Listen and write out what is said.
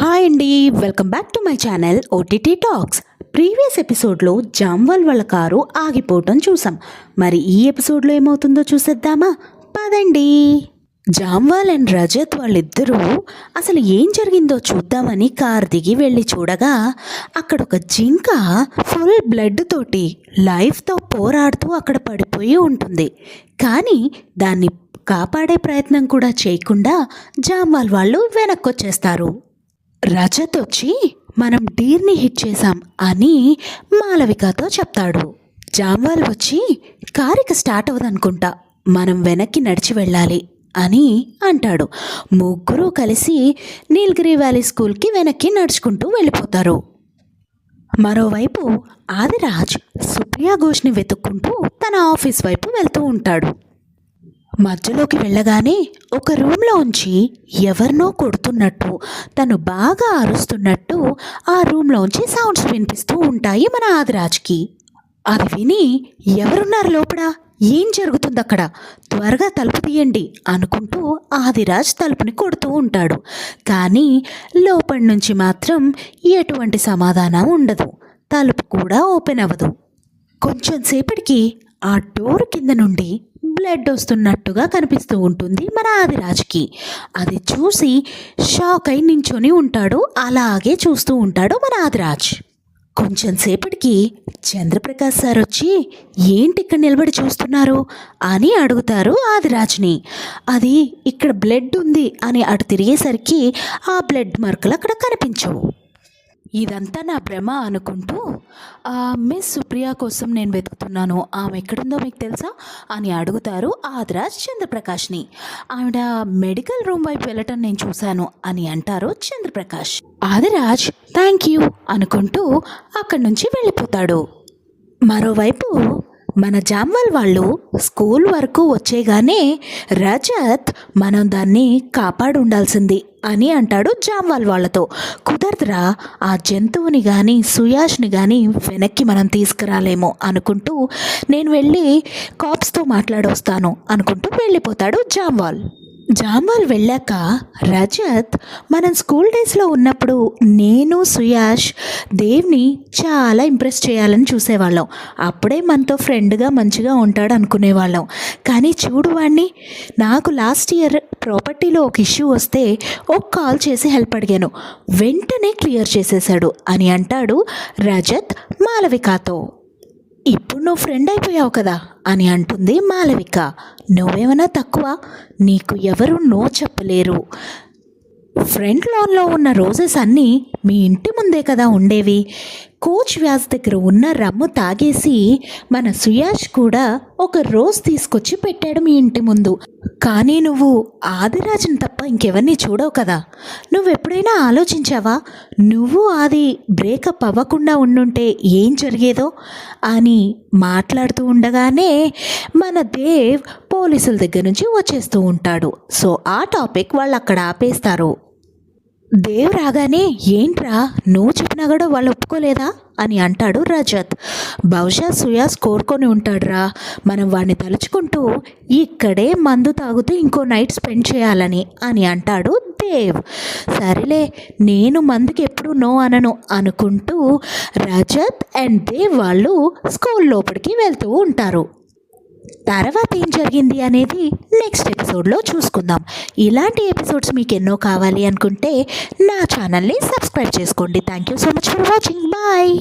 Hi అండి, welcome back to my channel OTT talks. Previous ఎపిసోడ్లో జామ్వాల్ వాళ్ళ కారు ఆగిపోవటం చూసాం. మరి ఈ ఎపిసోడ్లో ఏమవుతుందో చూసేద్దామా? పదండి. జామ్వాల్ అండ్ రజత్ వాళ్ళిద్దరూ అసలు ఏం జరిగిందో చూద్దామని కారు దిగి వెళ్ళి చూడగా అక్కడ ఒక జింక ఫుల్ బ్లడ్ తోటి లైఫ్తో పోరాడుతూ అక్కడ పడిపోయి ఉంటుంది. కానీ దాన్ని కాపాడే ప్రయత్నం కూడా చేయకుండా జామ్వాల్ వాళ్ళు వెనక్కొచ్చేస్తారు. రజత్ వచ్చి మనం డీర్ని హిట్ చేశాం అని మాలవికతో చెప్తాడు. జామ్వాల్ వచ్చి కారిక స్టార్ట్ అవ్వదనుకుంటా, మనం వెనక్కి నడిచి వెళ్ళాలి అని అంటాడు. ముగ్గురు కలిసి నీలగిరి వ్యాలీ స్కూల్కి వెనక్కి నడుచుకుంటూ వెళ్ళిపోతారు. మరోవైపు ఆదిరాజ్ సుప్రియా ఘోష్ని వెతుక్కుంటూ తన ఆఫీస్ వైపు వెళ్తూ ఉంటాడు. మధ్యలోకి వెళ్ళగానే ఒక రూమ్లో ఉంచి ఎవరినో కొడుతున్నట్టు, తను బాగా అరుస్తున్నట్టు ఆ రూమ్లోంచి సౌండ్స్ వినిపిస్తూ ఉంటాయి మన ఆదిరాజ్కి. అది విని ఎవరున్నారు లోపల, ఏం జరుగుతుంది అక్కడ, త్వరగా తలుపు తీయండి అనుకుంటూ ఆదిరాజ్ తలుపుని కొడుతూ ఉంటాడు. కానీ లోపలి నుంచి మాత్రం ఎటువంటి సమాధానం ఉండదు. తలుపు కూడా ఓపెన్ అవ్వదు. కొంచెం సేపటికి ఆ డోర్ కింద నుండి బ్లడ్ వస్తున్నట్టుగా కనిపిస్తూ ఉంటుంది మన ఆదిరాజ్కి. అది చూసి షాక్ అయి నించొని ఉంటాడు. అలాగే చూస్తూ ఉంటాడు మన ఆదిరాజ్. కొంచెం సేపటికి చంద్రప్రకాష్ సార్ వచ్చి ఏంటి ఇక్కడ నిలబడి చూస్తున్నారు అని అడుగుతారు ఆదిరాజ్ని. అది ఇక్కడ బ్లడ్ ఉంది అని అటు తిరిగేసరికి ఆ బ్లడ్ మార్కులు అక్కడ కనిపించవు. ఇదంతా నా భ్రమ అనుకుంటూ మిస్ సుప్రియా కోసం నేను వెతుకుతున్నాను, ఆమె ఎక్కడుందో మీకు తెలుసా అని అడుగుతారు ఆదిరాజ్ చంద్రప్రకాష్ని. ఆవిడ మెడికల్ రూమ్ వైపు వెళ్ళటం నేను చూశాను అని అంటారు చంద్రప్రకాష్. ఆదిరాజ్ థ్యాంక్ యూ అనుకుంటూ అక్కడి నుంచి వెళ్ళిపోతాడు. మరోవైపు మన జామ్వాల్ వాళ్ళు స్కూల్ వరకు వచ్చేగానే రజత్ మనం దాన్ని కాపాడి ఉండాల్సింది అని అంటాడు జామ్వాల్ వాళ్ళతో. కుదరదురా, ఆ జంతువుని కానీ సుయాష్ని కానీ వెనక్కి మనం తీసుకురాలేమో అనుకుంటూ నేను వెళ్ళి కాప్స్తో మాట్లాడొస్తాను అనుకుంటూ వెళ్ళిపోతాడు జామ్వాల్. జామ్వాల్ వెళ్ళాక రజత్ మనం స్కూల్ డేస్లో ఉన్నప్పుడు నేను సుయాష్ దేవ్ని చాలా ఇంప్రెస్ చేయాలని చూసేవాళ్ళం. అప్పుడే మనతో ఫ్రెండ్గా మంచిగా ఉంటాడు అనుకునేవాళ్ళం. కానీ చూడు వాడిని, నాకు లాస్ట్ ఇయర్ ప్రాపర్టీలో ఒక ఇష్యూ వస్తే ఒక కాల్ చేసి హెల్ప్ అడిగాను, వెంటనే క్లియర్ చేసేశాడు అని అంటాడు రజత్ మాలవికతో. ఇప్పుడు నువ్వు ఫ్రెండ్ అయిపోయావు కదా అని అంటుంది మాలవిక. నువ్వేమైనా తక్కువ, నీకు ఎవరు నో చెప్పలేరు. ఫ్రంట్ లాన్లో ఉన్న రోజెస్ అన్నీ మీ ఇంటి ముందే కదా ఉండేవి. కోచ్ వ్యాస్ దగ్గర ఉన్న రమ్ము తాగేసి మన సుయాష్ కూడా ఒక రోజ్ తీసుకొచ్చి పెట్టాడు మీ ఇంటి ముందు. కానీ నువ్వు ఆదిరాజుని తప్ప ఇంకెవరిని చూడవు కదా. నువ్వెప్పుడైనా ఆలోచించావా, నువ్వు ఆది బ్రేకప్ అవ్వకుండా ఉండుంటే ఏం జరిగేదో అని మాట్లాడుతూ ఉండగానే మన దేవ్ పోలీసుల దగ్గర నుంచి వచ్చేస్తూ ఉంటాడు. సో ఆ టాపిక్ వాళ్ళు అక్కడ ఆపేస్తారు. దేవ్ రాగానే ఏంట్రా నువ్వు చెప్పినా కూడా వాళ్ళు ఒప్పుకోలేదా అని అంటాడు రజత్. బహుశా సుయాస్ కోరుకొని ఉంటాడురా, మనం వాడిని తలుచుకుంటూ ఇక్కడే మందు తాగుతూ ఇంకో నైట్ స్పెండ్ చేయాలని అని అంటాడు దేవ్. సరేలే, నేను మందుకి ఎప్పుడు నో అనను అనుకుంటూ రజత్ అండ్ దేవ్ వాళ్ళు స్కూల్ లోపలికి వెళ్తూ ఉంటారు. తర్వాత ఏం జరిగింది అనేది నెక్స్ట్ ఎపిసోడ్లో చూసుకుందాం. ఇలాంటి ఎపిసోడ్స్ మీకు ఎన్నో కావాలి అనుకుంటే నా ఛానల్ని సబ్స్క్రైబ్ చేసుకోండి. Thank you so much for watching. Bye.